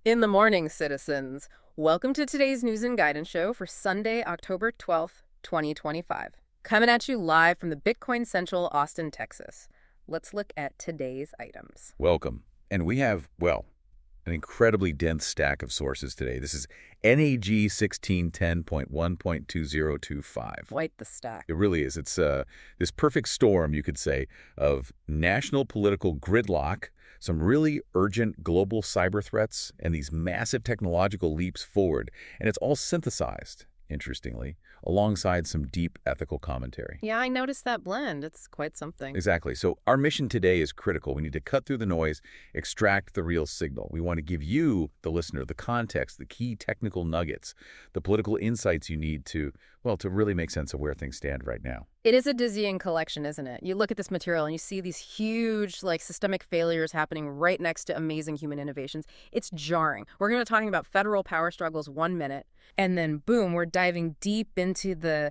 In the morning, citizens. Welcome to today's news and guidance show for Sunday, October 12th, 2025. Coming at you live from the Bitcoin Central, Austin, Texas. Let's look at today's items. Welcome. And we have, well, an incredibly dense stack of sources today. This is NAG16-10.12.2025. Quite the stack. It really is. It's this perfect storm, you could say, of national political gridlock, some really urgent global cyber threats, and these massive technological leaps forward. And it's all synthesized, interestingly, alongside some deep ethical commentary. Yeah, I noticed that blend. It's quite something. Exactly. So our mission today is critical. We need to cut through the noise, extract the real signal. We want to give you, the listener, the context, the key technical nuggets, the political insights you need to, well, to really make sense of where things stand right now. It is a dizzying collection, isn't it? You look at this material and you see these huge, systemic failures happening right next to amazing human innovations. It's jarring. We're going to be talking about federal power struggles 1 minute, and then boom, we're diving deep into the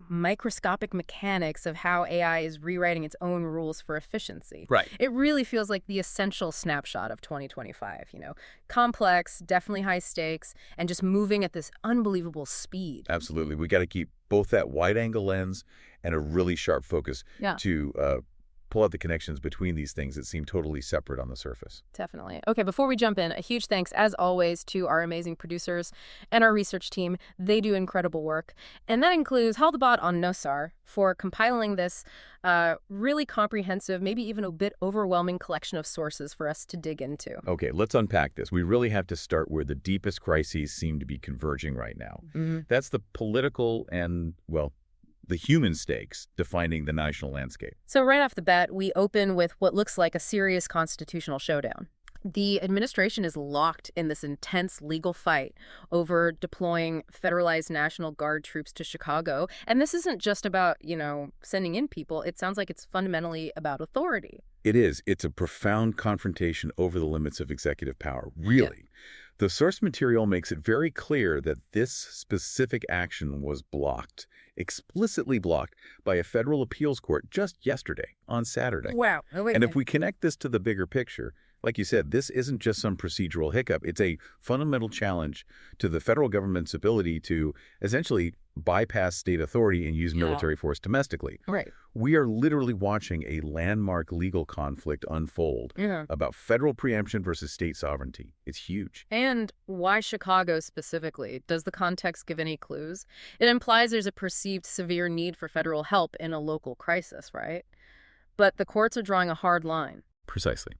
microscopic mechanics of how AI is rewriting its own rules for efficiency. Right. It really feels like the essential snapshot of 2025, complex, definitely high stakes, and just moving at this unbelievable speed. Absolutely. We got to keep both that wide-angle lens and a really sharp focus to pull out the connections between these things that seem totally separate on the surface. Definitely. Okay, before we jump in, a huge thanks, as always, to our amazing producers and our research team. They do incredible work. And that includes Haldebot on Nosar for compiling this really comprehensive, maybe even a bit overwhelming collection of sources for us to dig into. Okay, let's unpack this. We really have to start where the deepest crises seem to be converging right now. That's the political and, well, the human stakes defining the national landscape. So right off the bat, we open with what looks like a serious constitutional showdown. The administration is locked in this intense legal fight over deploying federalized National Guard troops to Chicago. And this isn't just about, sending in people. It sounds like it's fundamentally about authority. It is. It's a profound confrontation over the limits of executive power, really. Yeah. The source material makes it very clear that this specific action was blocked, explicitly blocked, by a federal appeals court just yesterday, on Saturday. Wow. And if we connect this to the bigger picture, like you said, this isn't just some procedural hiccup. It's a fundamental challenge to the federal government's ability to essentially bypass state authority and use military force domestically. Right. We are literally watching a landmark legal conflict unfold about federal preemption versus state sovereignty. It's huge. And why Chicago specifically? Does the context give any clues? It implies there's a perceived severe need for federal help in a local crisis, right? But the courts are drawing a hard line. Precisely.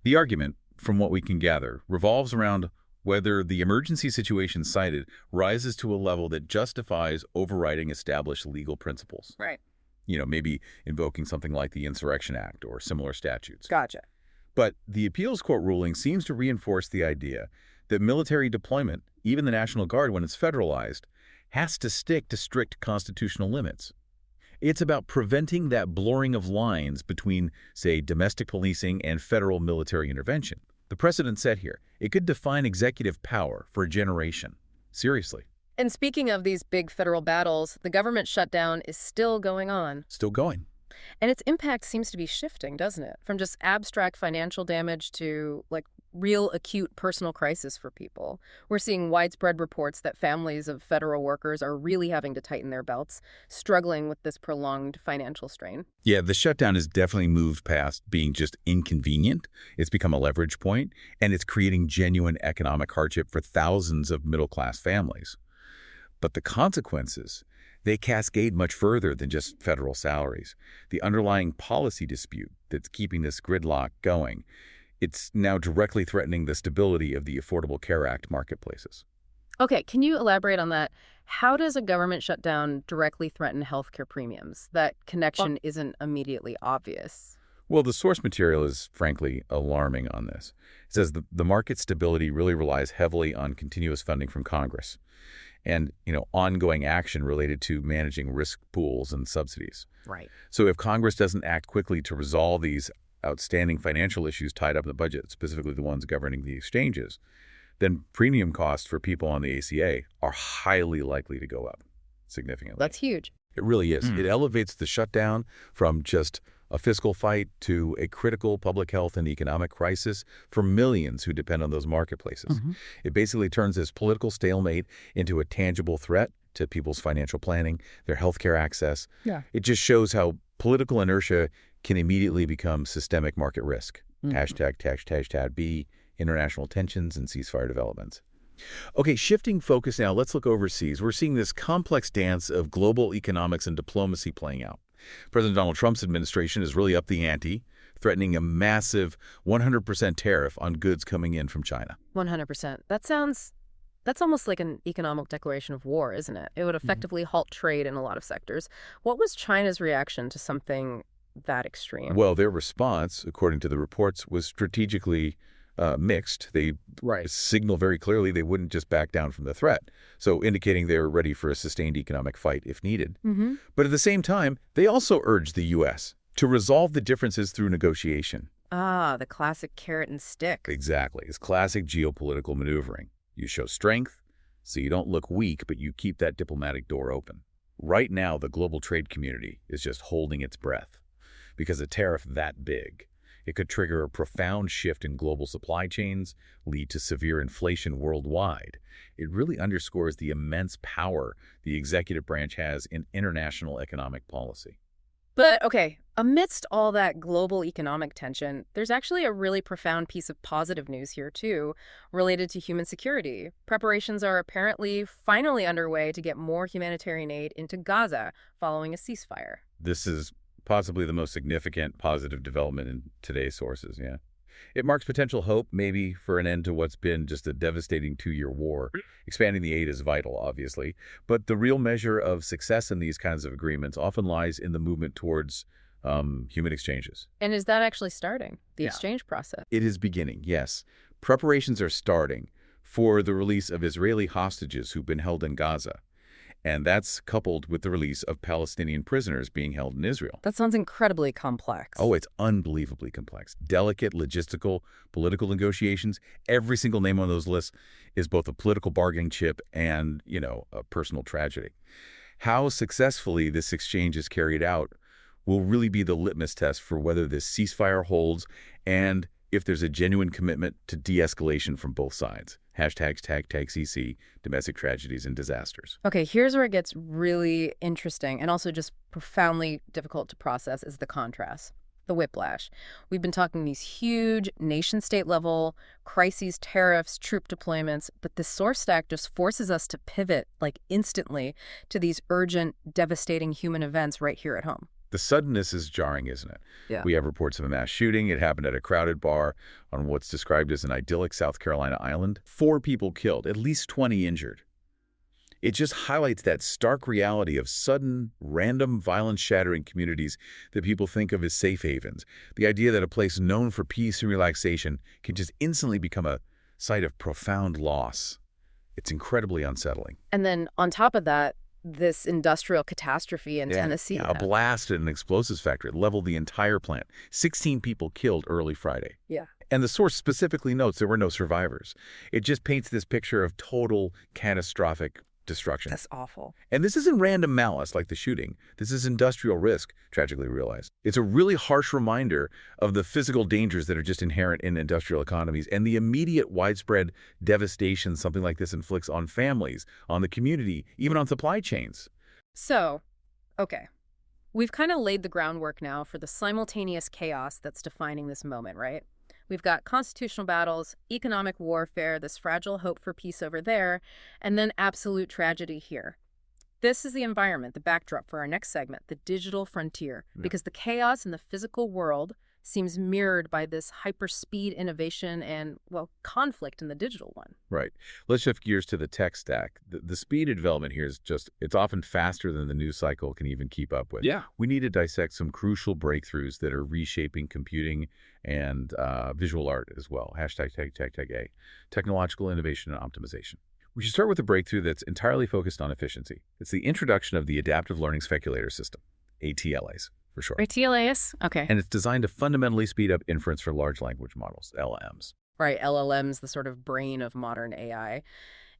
The argument, from what we can gather, revolves around whether the emergency situation cited rises to a level that justifies overriding established legal principles. Right. Maybe invoking something like the Insurrection Act or similar statutes. Gotcha. But the appeals court ruling seems to reinforce the idea that military deployment, even the National Guard when it's federalized, has to stick to strict constitutional limits. It's about preventing that blurring of lines between, say, domestic policing and federal military intervention. The precedent set here, it could define executive power for a generation. Seriously. And speaking of these big federal battles, the government shutdown is still going on. Still going. And its impact seems to be shifting, doesn't it? From just abstract financial damage to, real acute personal crisis for people. We're seeing widespread reports that families of federal workers are really having to tighten their belts, struggling with this prolonged financial strain. Yeah, the shutdown has definitely moved past being just inconvenient. It's become a leverage point, and it's creating genuine economic hardship for thousands of middle-class families. But the consequences, they cascade much further than just federal salaries. The underlying policy dispute that's keeping this gridlock going, it's now directly threatening the stability of the Affordable Care Act marketplaces. Okay, can you elaborate on that? How does a government shutdown directly threaten healthcare premiums? That connection isn't immediately obvious. Well, the source material is, frankly, alarming on this. It says the market stability really relies heavily on continuous funding from Congress and, ongoing action related to managing risk pools and subsidies. Right. So if Congress doesn't act quickly to resolve these outstanding financial issues tied up in the budget, specifically the ones governing the exchanges, then premium costs for people on the ACA are highly likely to go up significantly. That's huge. It really is. It elevates the shutdown from just a fiscal fight to a critical public health and economic crisis for millions who depend on those marketplaces. Hmm. It basically turns this political stalemate into a tangible threat to people's financial planning, their healthcare access. Yeah. It just shows how political inertia can immediately become systemic market risk. Mhm. Hashtag B, international tensions and ceasefire developments. Okay, shifting focus now, let's look overseas. We're seeing this complex dance of global economics and diplomacy playing out. President Donald Trump's administration has really upped the ante, threatening a massive 100% tariff on goods coming in from China. 100%. That's almost like an economic declaration of war, isn't it? It would effectively halt trade in a lot of sectors. What was China's reaction to something that extreme? Well, their response, according to the reports, was strategically mixed. They signaled very clearly they wouldn't just back down from the threat, so indicating they were ready for a sustained economic fight if needed. Mm-hmm. But at the same time, they also urged the U.S. to resolve the differences through negotiation. Ah, the classic carrot and stick. Exactly. It's classic geopolitical maneuvering. You show strength, so you don't look weak, but you keep that diplomatic door open. Right now, the global trade community is just holding its breath, because a tariff that big, it could trigger a profound shift in global supply chains, lead to severe inflation worldwide. It really underscores the immense power the executive branch has in international economic policy. But, okay, amidst all that global economic tension, there's actually a really profound piece of positive news here, too, related to human security. Preparations are apparently finally underway to get more humanitarian aid into Gaza following a ceasefire. This is possibly the most significant positive development in today's sources, yeah. It marks potential hope, maybe, for an end to what's been just a devastating 2-year war. Expanding the aid is vital, obviously, but the real measure of success in these kinds of agreements often lies in the movement towards human exchanges. And is that actually starting, the Yeah. exchange process? It is beginning, yes. Preparations are starting for the release of Israeli hostages who've been held in Gaza. And that's coupled with the release of Palestinian prisoners being held in Israel. That sounds incredibly complex. Oh, it's unbelievably complex. Delicate, logistical, political negotiations. Every single name on those lists is both a political bargaining chip and, a personal tragedy. How successfully this exchange is carried out will really be the litmus test for whether this ceasefire holds and if there's a genuine commitment to de-escalation from both sides. #CC, domestic tragedies and disasters. Okay, here's where it gets really interesting and also just profoundly difficult to process is the contrast, the whiplash. We've been talking these huge nation-state level crises, tariffs, troop deployments, but the source stack just forces us to pivot instantly to these urgent, devastating human events right here at home. The suddenness is jarring, isn't it? Yeah. We have reports of a mass shooting. It happened at a crowded bar on what's described as an idyllic South Carolina island. 4 people killed, at least 20 injured. It just highlights that stark reality of sudden, random, violence-shattering communities that people think of as safe havens. The idea that a place known for peace and relaxation can just instantly become a site of profound loss. It's incredibly unsettling. And then on top of that, this industrial catastrophe in Tennessee. Yeah, a blast at an explosives factory. It leveled the entire plant. 16 people killed early Friday. Yeah. And the source specifically notes there were no survivors. It just paints this picture of total catastrophic destruction. That's awful. And this isn't random malice like the shooting. This is industrial risk, tragically realized. It's a really harsh reminder of the physical dangers that are just inherent in industrial economies and the immediate widespread devastation something like this inflicts on families, on the community, even on supply chains. So, okay. We've kind of laid the groundwork now for the simultaneous chaos that's defining this moment, right? We've got constitutional battles, economic warfare, this fragile hope for peace over there, and then absolute tragedy here. This is the environment, the backdrop for our next segment, the digital frontier, because the chaos in the physical world seems mirrored by this hyper-speed innovation and, conflict in the digital one. Right. Let's shift gears to the tech stack. The speed of development here is it's often faster than the news cycle can even keep up with. Yeah. We need to dissect some crucial breakthroughs that are reshaping computing and visual art as well. #A, technological innovation and optimization. We should start with a breakthrough that's entirely focused on efficiency. It's the introduction of the Adaptive Learning Speculator System, ATLAs. For sure. ATLAs? Okay. And it's designed to fundamentally speed up inference for large language models, LLMs. Right, LLMs, the sort of brain of modern AI.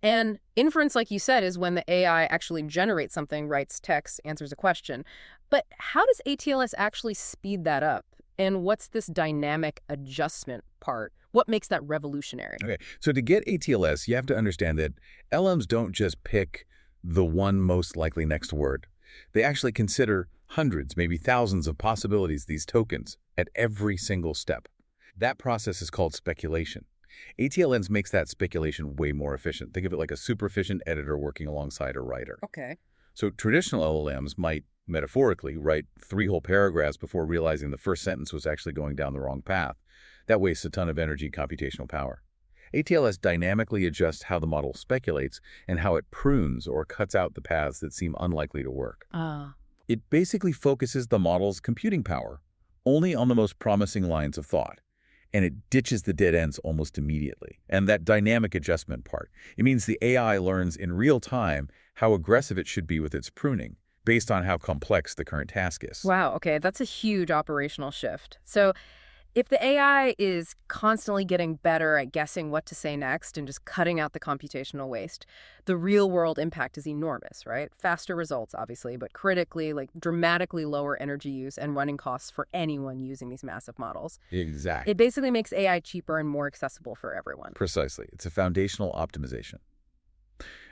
And inference, like you said, is when the AI actually generates something, writes text, answers a question. But how does ATLS actually speed that up? And what's this dynamic adjustment part? What makes that revolutionary? Okay, so to get ATLS, you have to understand that LMs don't just pick the one most likely next word. They actually consider hundreds, maybe thousands of possibilities, these tokens, at every single step. That process is called speculation. ATLNs makes that speculation way more efficient. Think of it like a super efficient editor working alongside a writer. Okay. So traditional LLMs might, metaphorically, write 3 whole paragraphs before realizing the first sentence was actually going down the wrong path. That wastes a ton of energy computational power. ATLS dynamically adjusts how the model speculates and how it prunes or cuts out the paths that seem unlikely to work. Ah. It basically focuses the model's computing power only on the most promising lines of thought, and it ditches the dead ends almost immediately. And that dynamic adjustment part, it means the AI learns in real time how aggressive it should be with its pruning, based on how complex the current task is. Wow, okay, that's a huge operational shift. So if the AI is constantly getting better at guessing what to say next and just cutting out the computational waste, the real world impact is enormous, right? Faster results, obviously, but critically, like dramatically lower energy use and running costs for anyone using these massive models. Exactly. It basically makes AI cheaper and more accessible for everyone. Precisely. It's a foundational optimization.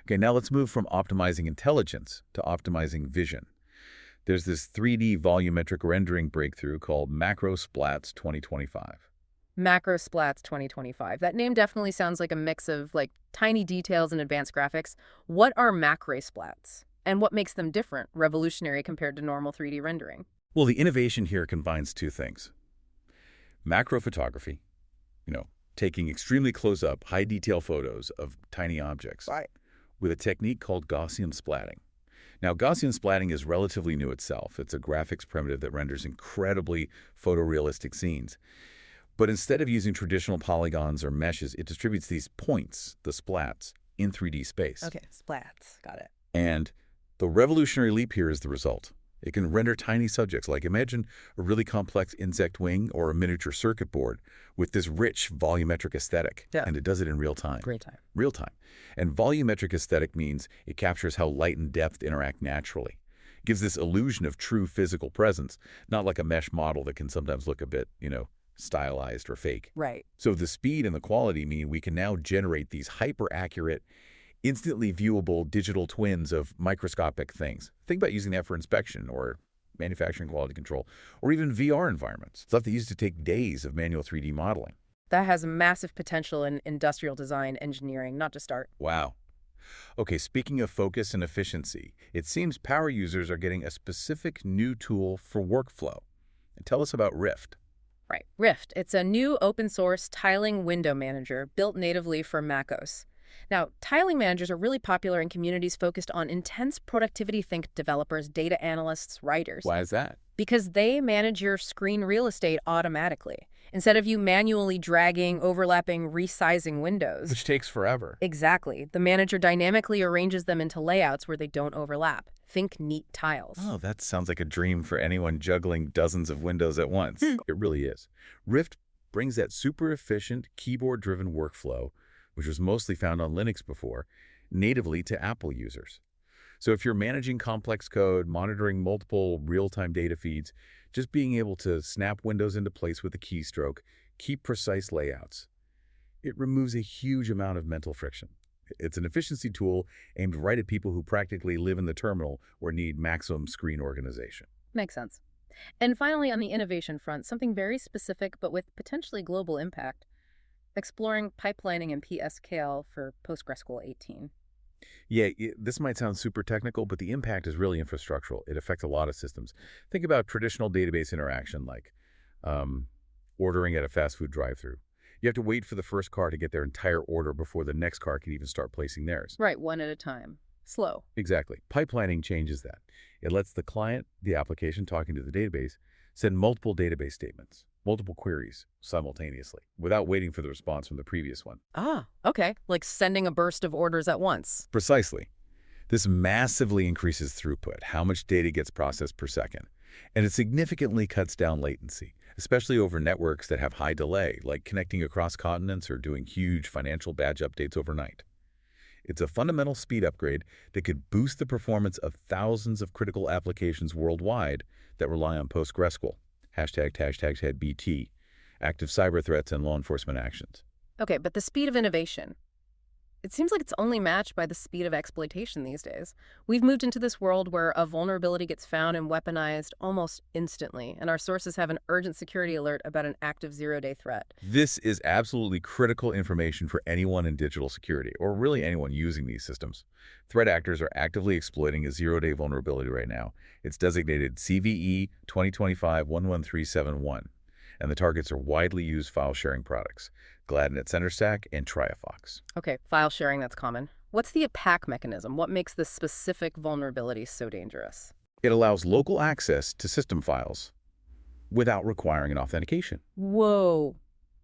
Okay, now let's move from optimizing intelligence to optimizing vision. There's this 3D volumetric rendering breakthrough called MacroSplats 2025. MacroSplats 2025. That name definitely sounds like a mix of like tiny details and advanced graphics. What are macrosplats? And what makes them different, revolutionary compared to normal 3D rendering? Well, the innovation here combines 2 things. Macro photography, taking extremely close-up, high-detail photos of tiny objects, Right. with a technique called Gaussian splatting. Now, Gaussian splatting is relatively new itself. It's a graphics primitive that renders incredibly photorealistic scenes. But instead of using traditional polygons or meshes, it distributes these points, the splats, in 3D space. Okay, splats. Got it. And the revolutionary leap here is the result. It can render tiny subjects, like imagine a really complex insect wing or a miniature circuit board with this rich volumetric aesthetic. Yeah. And it does it in real time. Great time. Real time. And volumetric aesthetic means it captures how light and depth interact naturally. It gives this illusion of true physical presence, not like a mesh model that can sometimes look a bit, stylized or fake. Right. So the speed and the quality mean we can now generate these hyper-accurate, instantly viewable digital twins of microscopic things. Think about using that for inspection or manufacturing quality control, or even VR environments, stuff that used to take days of manual 3D modeling. That has massive potential in industrial design, engineering, not just art. Wow. Okay, speaking of focus and efficiency, it seems power users are getting a specific new tool for workflow. And tell us about Rift. Right. Rift. It's a new open source tiling window manager built natively for macOS. Now, tiling managers are really popular in communities focused on intense productivity think developers, data analysts, writers. Why is that? Because they manage your screen real estate automatically, instead of you manually dragging, overlapping, resizing windows. Which takes forever. Exactly. The manager dynamically arranges them into layouts where they don't overlap. Think neat tiles. Oh, that sounds like a dream for anyone juggling dozens of windows at once. It really is. Rift brings that super efficient, keyboard-driven workflow, which was mostly found on Linux before, natively to Apple users. So if you're managing complex code, monitoring multiple real-time data feeds, just being able to snap windows into place with a keystroke, keep precise layouts, it removes a huge amount of mental friction. It's an efficiency tool aimed right at people who practically live in the terminal or need maximum screen organization. Makes sense. And finally, on the innovation front, something very specific but with potentially global impact. Exploring pipelining and PSQL for PostgreSQL 18. Yeah, this might sound super technical, but the impact is really infrastructural. It affects a lot of systems. Think about traditional database interaction like ordering at a fast food drive-thru. You have to wait for the first car to get their entire order before the next car can even start placing theirs. Right, one at a time. Slow. Exactly. Pipelining changes that. It lets the client, the application talking to the database, send multiple database statements, multiple queries simultaneously, without waiting for the response from the previous one. Ah, okay. Like sending a burst of orders at once. Precisely. This massively increases throughput, how much data gets processed per second, and it significantly cuts down latency, especially over networks that have high delay, like connecting across continents or doing huge financial badge updates overnight. It's a fundamental speed upgrade that could boost the performance of thousands of critical applications worldwide that rely on PostgreSQL, ###BT, active cyber threats and law enforcement actions. Okay, but the speed of innovation. It seems like it's only matched by the speed of exploitation these days. We've moved into this world where a vulnerability gets found and weaponized almost instantly, and our sources have an urgent security alert about an active zero-day threat. This is absolutely critical information for anyone in digital security, or really anyone using these systems. Threat actors are actively exploiting a zero-day vulnerability right now. It's designated CVE 2025-11371, and the targets are widely used file-sharing products, Gladnet CenterStack and Triafox. Okay, file sharing, that's common. What's the attack mechanism? What makes this specific vulnerability so dangerous? It allows local access to system files without requiring an authentication. Whoa.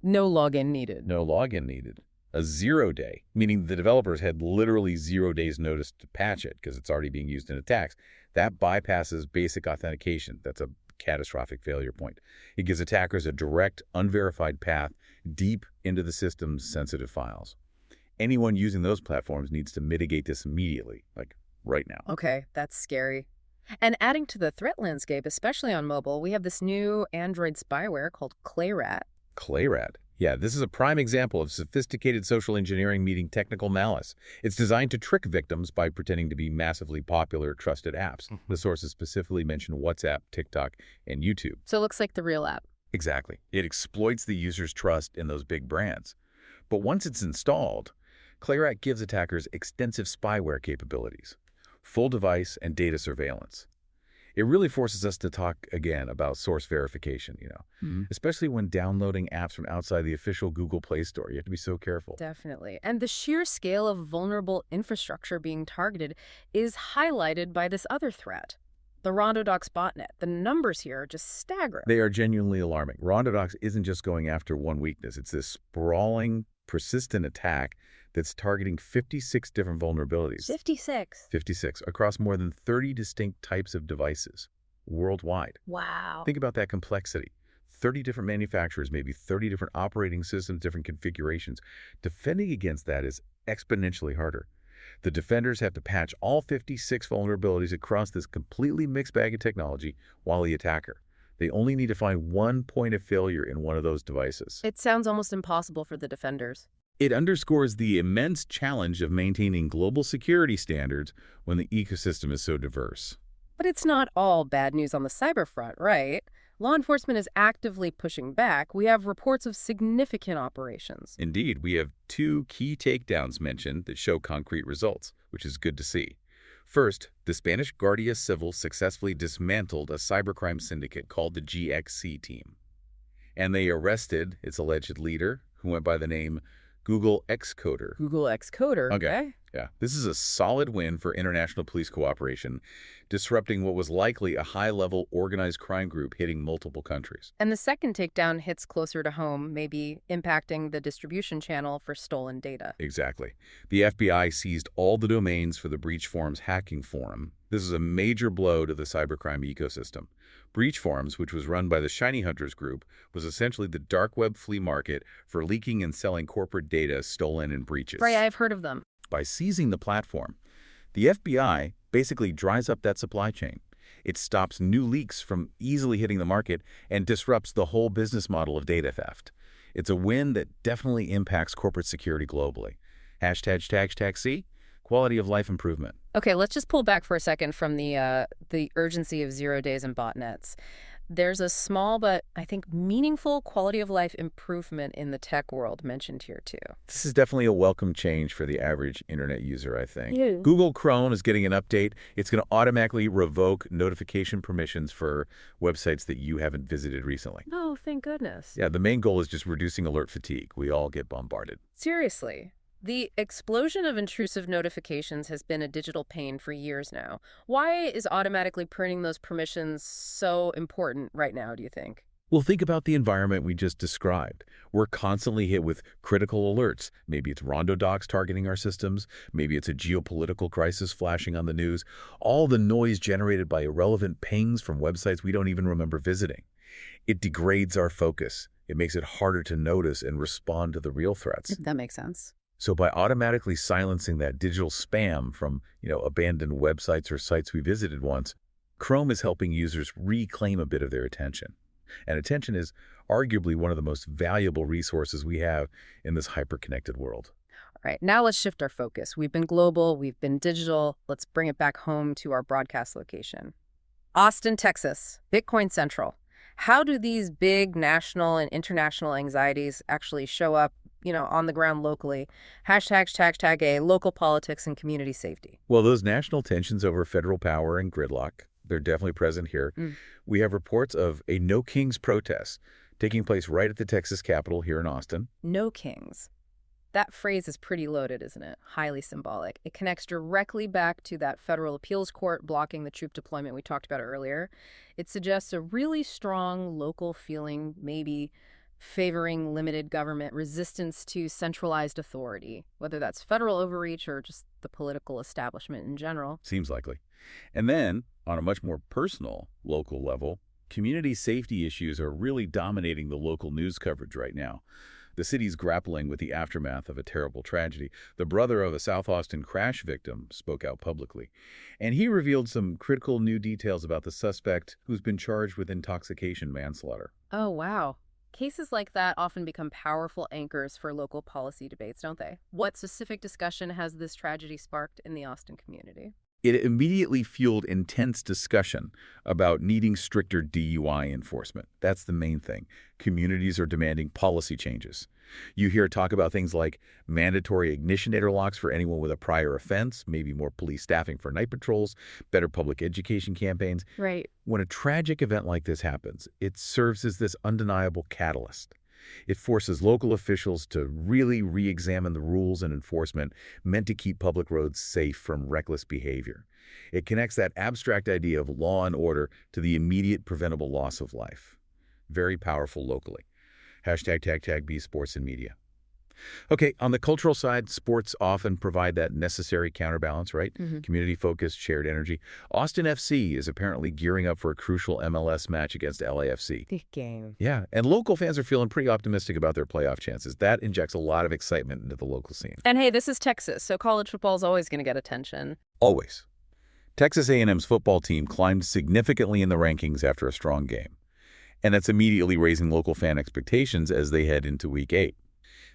No login needed. No login needed. A 0-day, meaning the developers had literally 0 days notice to patch it because it's already being used in attacks. That bypasses basic authentication. That's a catastrophic failure point. It gives attackers a direct, unverified path deep into the system's sensitive files. Anyone using those platforms needs to mitigate this immediately, like right now. Okay, that's scary. And adding to the threat landscape, especially on mobile, we have this new Android spyware called Clayrat. Clayrat. Yeah, this is a prime example of sophisticated social engineering meeting technical malice. It's designed to trick victims by pretending to be massively popular, trusted apps. The sources specifically mention WhatsApp, TikTok, and YouTube. So it looks like the real app. Exactly. It exploits the user's trust in those big brands. But once it's installed, Clayrat gives attackers extensive spyware capabilities, full device and data surveillance. It really forces us to talk again about source verification, especially when downloading apps from outside the official Google Play Store. You have to be so careful. Definitely. And the sheer scale of vulnerable infrastructure being targeted is highlighted by this other threat, the RondoDocs botnet. The numbers here are just staggering. They are genuinely alarming. RondoDocs isn't just going after one weakness. It's this sprawling, persistent attack that's targeting 56 different vulnerabilities. 56? 56, across more than 30 distinct types of devices worldwide. Wow. Think about that complexity. 30 different manufacturers, maybe 30 different operating systems, different configurations. Defending against that is exponentially harder. The defenders have to patch all 56 vulnerabilities across this completely mixed bag of technology, while the attacker, they only need to find one point of failure in one of those devices. It sounds almost impossible for the defenders. It underscores the immense challenge of maintaining global security standards when the ecosystem is so diverse. But it's not all bad news on the cyber front, right? Law enforcement is actively pushing back. We have reports of significant operations. Indeed, we have 2 key takedowns mentioned that show concrete results, which is good to see. First, the Spanish Guardia Civil successfully dismantled a cybercrime syndicate called the GXC team. And they arrested its alleged leader, who went by the name Google Xcoder. Google Xcoder, okay. Yeah, this is a solid win for international police cooperation, disrupting what was likely a high-level organized crime group hitting multiple countries. And the second takedown hits closer to home, maybe impacting the distribution channel for stolen data. Exactly. The FBI seized all the domains for the Breach Forums hacking forum. This is a major blow to the cybercrime ecosystem. Breach Forums, which was run by the Shiny Hunters Group, was essentially the dark web flea market for leaking and selling corporate data stolen in breaches. Right, I've heard of them. By seizing the platform, the FBI basically dries up that supply chain. It stops new leaks from easily hitting the market and disrupts the whole business model of data theft. It's a win that definitely impacts corporate security globally. ###C, quality of life improvement. Okay, let's just pull back for a second from the urgency of 0 days and botnets. There's a small but, I think, meaningful quality of life improvement in the tech world mentioned here, too. This is definitely a welcome change for the average internet user, I think. Yeah. Google Chrome is getting an update. It's going to automatically revoke notification permissions for websites that you haven't visited recently. Oh, thank goodness. Yeah, the main goal is just reducing alert fatigue. We all get bombarded. Seriously. The explosion of intrusive notifications has been a digital pain for years now. Why is automatically printing those permissions so important right now, do you think? Well, think about the environment we just described. We're constantly hit with critical alerts. Maybe it's RondoDocs targeting our systems. Maybe it's a geopolitical crisis flashing on the news. All the noise generated by irrelevant pings from websites we don't even remember visiting. It degrades our focus. It makes it harder to notice and respond to the real threats. That makes sense. So by automatically silencing that digital spam from, abandoned websites or sites we visited once, Chrome is helping users reclaim a bit of their attention. And attention is arguably one of the most valuable resources we have in this hyper-connected world. All right, now let's shift our focus. We've been global, we've been digital. Let's bring it back home to our broadcast location. Austin, Texas, Bitcoin Central. How do these big national and international anxieties actually show up, on the ground locally? Hashtag A, local politics and community safety. Well, those national tensions over federal power and gridlock, they're definitely present here. We have reports of a No Kings protest taking place right at the Texas Capitol here in Austin. No kings. That phrase is pretty loaded, isn't it? Highly symbolic. It connects directly back to that federal appeals court blocking the troop deployment we talked about earlier. It suggests a really strong local feeling, maybe favoring limited government, resistance to centralized authority, whether that's federal overreach or just the political establishment in general. Seems likely. And then, on a much more personal, local level, community safety issues are really dominating the local news coverage right now. The city's grappling with the aftermath of a terrible tragedy. The brother of a South Austin crash victim spoke out publicly, and he revealed some critical new details about the suspect who's been charged with intoxication manslaughter. Oh, wow. Cases like that often become powerful anchors for local policy debates, don't they? What specific discussion has this tragedy sparked in the Austin community? It immediately fueled intense discussion about needing stricter DUI enforcement. That's the main thing. Communities are demanding policy changes. You hear talk about things like mandatory ignition interlocks for anyone with a prior offense, maybe more police staffing for night patrols, better public education campaigns. Right. When a tragic event like this happens, it serves as this undeniable catalyst. It forces local officials to really re-examine the rules and enforcement meant to keep public roads safe from reckless behavior. It connects that abstract idea of law and order to the immediate preventable loss of life. Very powerful locally. Hashtag B sports and media. Okay, on the cultural side, sports often provide that necessary counterbalance, right? Community-focused, shared energy. Austin FC is apparently gearing up for a crucial MLS match against LAFC. Big game. Yeah, and local fans are feeling pretty optimistic about their playoff chances. That injects a lot of excitement into the local scene. And hey, this is Texas, so college football is always going to get attention. Always. Texas A&M's football team climbed significantly in the rankings after a strong game. And that's immediately raising local fan expectations as they head into Week 8.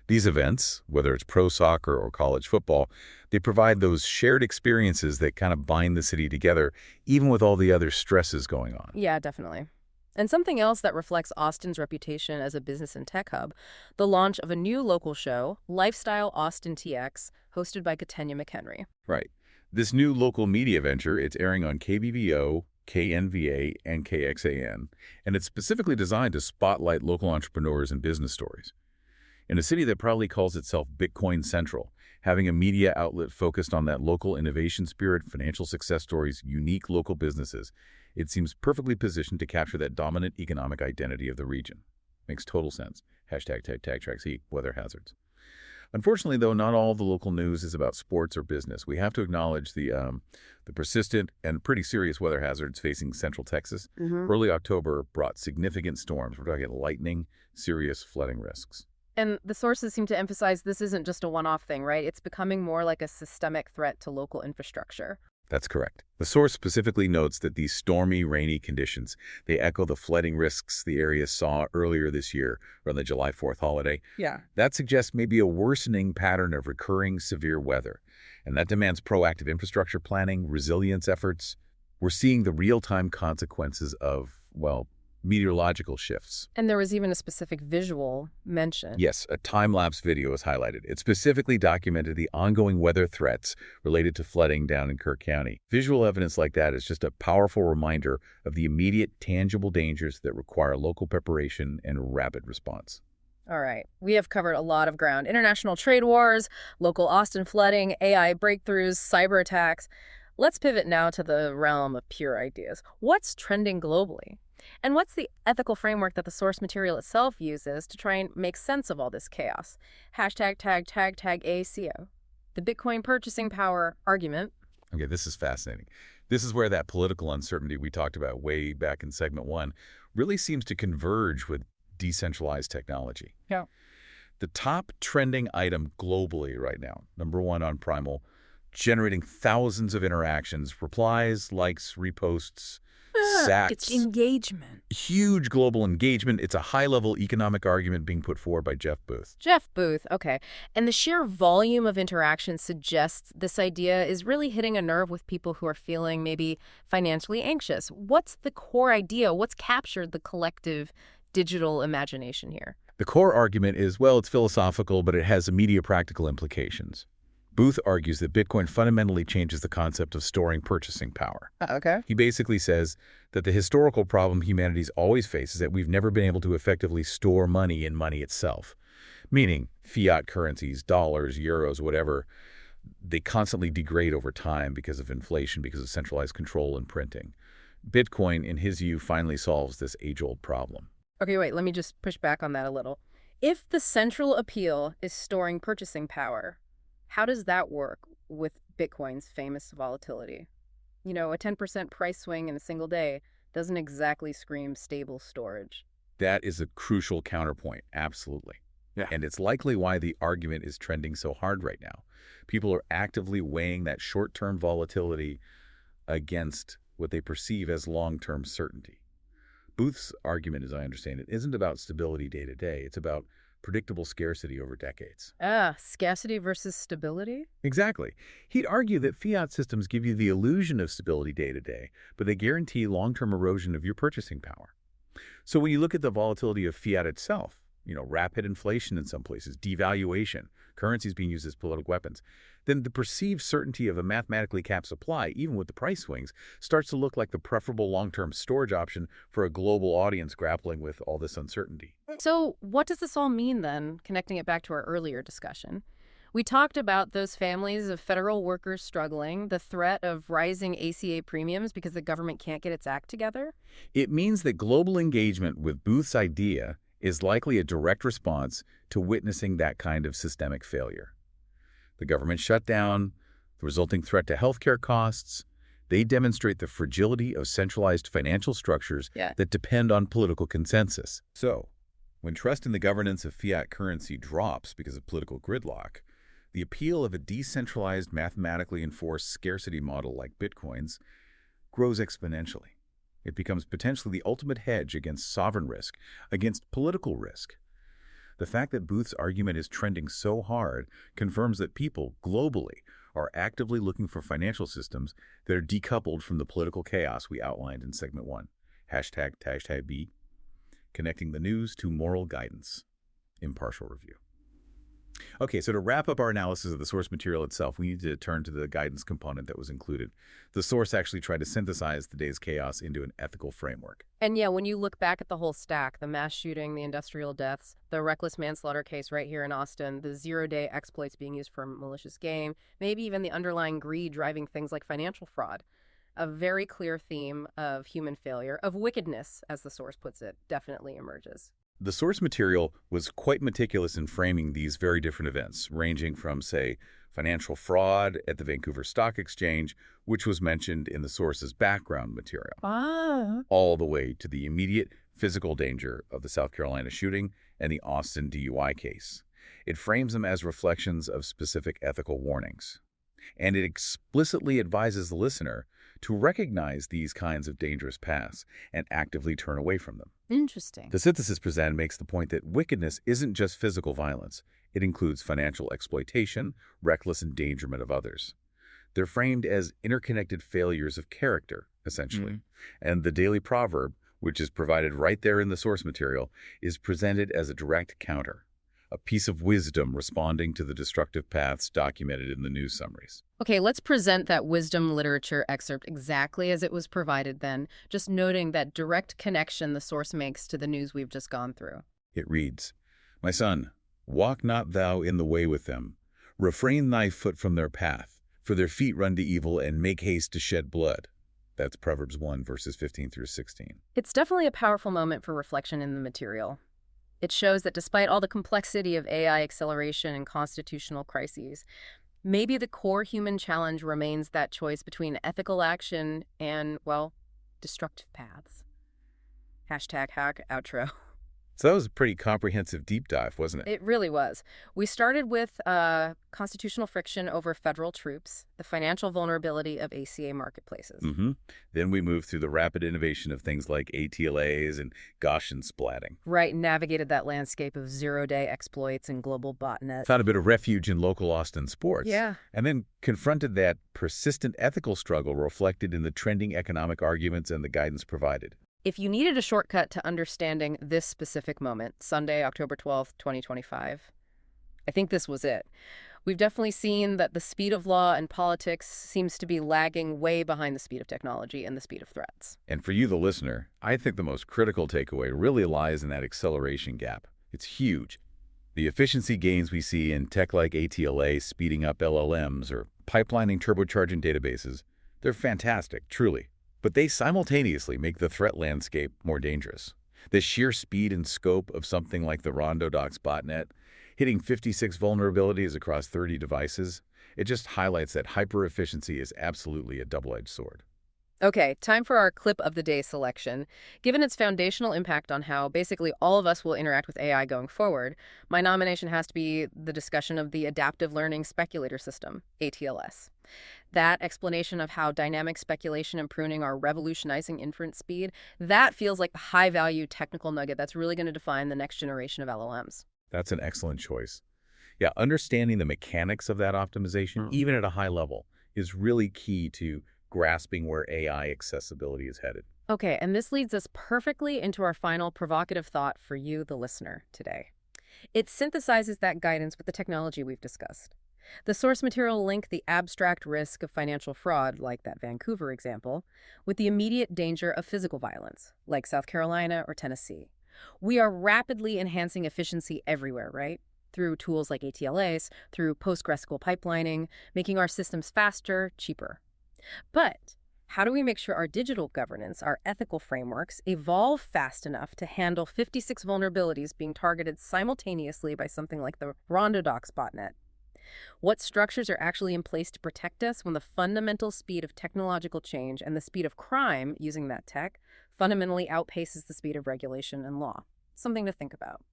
These events, whether it's pro soccer or college football, they provide those shared experiences that kind of bind the city together, even with all the other stresses going on. Yeah, definitely. And something else that reflects Austin's reputation as a business and tech hub, the launch of a new local show, Lifestyle Austin TX, hosted by Katenya McHenry. Right. This new local media venture, it's airing on KBVO, KNVA, and KXAN, and it's specifically designed to spotlight local entrepreneurs and business stories. In a city that proudly calls itself Bitcoin Central, having a media outlet focused on that local innovation spirit, financial success stories, unique local businesses, it seems perfectly positioned to capture that dominant economic identity of the region. Makes total sense. Hashtag weather hazards. Unfortunately, though, not all the local news is about sports or business. We have to acknowledge the persistent and pretty serious weather hazards facing central Texas. Early October brought significant storms. We're talking lightning, serious flooding risks. And the sources seem to emphasize this isn't just a one-off thing, right? It's becoming more like a systemic threat to local infrastructure. That's correct. The source specifically notes that these stormy, rainy conditions, they echo the flooding risks the area saw earlier this year around the July 4th holiday. Yeah. That suggests maybe a worsening pattern of recurring severe weather, and that demands proactive infrastructure planning, resilience efforts. We're seeing the real-time consequences of, meteorological shifts. And there was even a specific visual mention. Yes, a time-lapse video is highlighted. It specifically documented the ongoing weather threats related to flooding down in Kirk County. Visual evidence like that is just a powerful reminder of the immediate, tangible dangers that require local preparation and rapid response. All right. We have covered a lot of ground. International trade wars, local Austin flooding, AI breakthroughs, cyber attacks. Let's pivot now to the realm of pure ideas. What's trending globally? And what's the ethical framework that the source material itself uses to try and make sense of all this chaos? Hashtag ACO. The Bitcoin purchasing power argument. Okay, this is fascinating. This is where that political uncertainty we talked about way back in segment 1 really seems to converge with decentralized technology. Yeah. The top trending item globally right now, #1 on Primal, generating thousands of interactions, replies, likes, reposts, It's sats, engagement. huge global engagement. It's a high-level economic argument being put forward by Jeff Booth. Jeff Booth, okay. And the sheer volume of interaction suggests this idea is really hitting a nerve with people who are feeling maybe financially anxious. What's the core idea? What's captured the collective digital imagination here? The core argument is, well, it's philosophical, but it has immediate practical implications. Booth argues that Bitcoin fundamentally changes the concept of storing purchasing power. Okay. He basically says that the historical problem humanity's always faced is that we've never been able to effectively store money in money itself, meaning fiat currencies, dollars, euros, whatever. They constantly degrade over time because of inflation, because of centralized control and printing. Bitcoin, in his view, finally solves this age-old problem. Okay, wait, let me just push back on that a little. If the central appeal is storing purchasing power, how does that work with Bitcoin's famous volatility? You know, a 10% price swing in a single day doesn't exactly scream stable storage. That is a crucial counterpoint, absolutely. Yeah. And it's likely why the argument is trending so hard right now. People are actively weighing that short-term volatility against what they perceive as long-term certainty. Booth's argument, as I understand it, isn't about stability day to day. It's about predictable scarcity over decades. Scarcity versus stability? Exactly. He'd argue that fiat systems give you the illusion of stability day to day, but they guarantee long-term erosion of your purchasing power. So when you look at the volatility of fiat itself, rapid inflation in some places, devaluation, currencies being used as political weapons, then the perceived certainty of a mathematically capped supply, even with the price swings, starts to look like the preferable long-term storage option for a global audience grappling with all this uncertainty. So what does this all mean then, connecting it back to our earlier discussion? We talked about those families of federal workers struggling, the threat of rising ACA premiums because the government can't get its act together. It means that global engagement with Booth's idea is likely a direct response to witnessing that kind of systemic failure. The government shutdown, the resulting threat to healthcare costs, they demonstrate the fragility of centralized financial structures that depend on political consensus. So, when trust in the governance of fiat currency drops because of political gridlock, the appeal of a decentralized, mathematically enforced scarcity model like Bitcoin's grows exponentially. It becomes potentially the ultimate hedge against sovereign risk, against political risk. The fact that Booth's argument is trending so hard confirms that people globally are actively looking for financial systems that are decoupled from the political chaos we outlined in segment 1. #B, connecting the news to moral guidance. Impartial review. Okay, so to wrap up our analysis of the source material itself, we need to turn to the guidance component that was included. The source actually tried to synthesize the day's chaos into an ethical framework. And yeah, when you look back at the whole stack, the mass shooting, the industrial deaths, the reckless manslaughter case right here in Austin, the zero-day exploits being used for malicious gain, maybe even the underlying greed driving things like financial fraud, a very clear theme of human failure, of wickedness, as the source puts it, definitely emerges. The source material was quite meticulous in framing these very different events, ranging from, say, financial fraud at the Vancouver Stock Exchange, which was mentioned in the source's background material, all the way to the immediate physical danger of the South Carolina shooting and the Austin DUI case. It frames them as reflections of specific ethical warnings, and it explicitly advises the listener to recognize these kinds of dangerous paths and actively turn away from them. Interesting. The synthesis presented makes the point that wickedness isn't just physical violence. It includes financial exploitation, reckless endangerment of others. They're framed as interconnected failures of character, essentially. And the daily proverb, which is provided right there in the source material, is presented as a direct counter, a piece of wisdom responding to the destructive paths documented in the news summaries. Okay, let's present that wisdom literature excerpt exactly as it was provided then, just noting that direct connection the source makes to the news we've just gone through. It reads, "My son, walk not thou in the way with them. Refrain thy foot from their path, for their feet run to evil and make haste to shed blood." That's Proverbs 1, verses 15 through 16. It's definitely a powerful moment for reflection in the material. It shows that despite all the complexity of AI acceleration and constitutional crises, maybe the core human challenge remains that choice between ethical action and, well, destructive paths. #hack outro. So that was a pretty comprehensive deep dive, wasn't it? It really was. We started with constitutional friction over federal troops, the financial vulnerability of ACA marketplaces. Mm-hmm. Then we moved through the rapid innovation of things like ATLAs and Gaussian splatting. Right, navigated that landscape of zero-day exploits and global botnet. Found a bit of refuge in local Austin sports, Yeah. and then confronted that persistent ethical struggle reflected in the trending economic arguments and the guidance provided. If you needed a shortcut to understanding this specific moment, Sunday, October 12th, 2025, I think this was it. We've definitely seen that the speed of law and politics seems to be lagging way behind the speed of technology and the speed of threats. And for you, the listener, I think the most critical takeaway really lies in that acceleration gap. It's huge. The efficiency gains we see in tech like ATLA speeding up LLMs or pipelining turbocharging databases, they're fantastic, truly. But they simultaneously make the threat landscape more dangerous. The sheer speed and scope of something like the RondoDocs botnet, hitting 56 vulnerabilities across 30 devices, it just highlights that hyper-efficiency is absolutely a double-edged sword. Okay, time for our clip of the day selection. Given its foundational impact on how basically all of us will interact with AI going forward, my nomination has to be the discussion of the Adaptive Learning Speculator System, ATLS. That explanation of how dynamic speculation and pruning are revolutionizing inference speed, that feels like the high-value technical nugget that's really going to define the next generation of LLMs. That's an excellent choice. Yeah, understanding the mechanics of that optimization, even at a high level, is really key to grasping where AI accessibility is headed. Okay, and this leads us perfectly into our final provocative thought for you, the listener, today. It synthesizes that guidance with the technology we've discussed. The source material link the abstract risk of financial fraud, like that Vancouver example, with the immediate danger of physical violence, like South Carolina or Tennessee. We are rapidly enhancing efficiency everywhere, right? Through tools like ATLAs, through PostgreSQL pipelining, making our systems faster, cheaper. But how do we make sure our digital governance, our ethical frameworks, evolve fast enough to handle 56 vulnerabilities being targeted simultaneously by something like the RondoDocs botnet? What structures are actually in place to protect us when the fundamental speed of technological change and the speed of crime using that tech fundamentally outpaces the speed of regulation and law? Something to think about.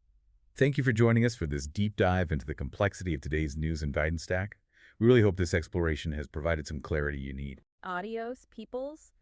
Thank you for joining us for this deep dive into the complexity of today's news and guidance stack. We really hope this exploration has provided some clarity you need. Adios, peoples.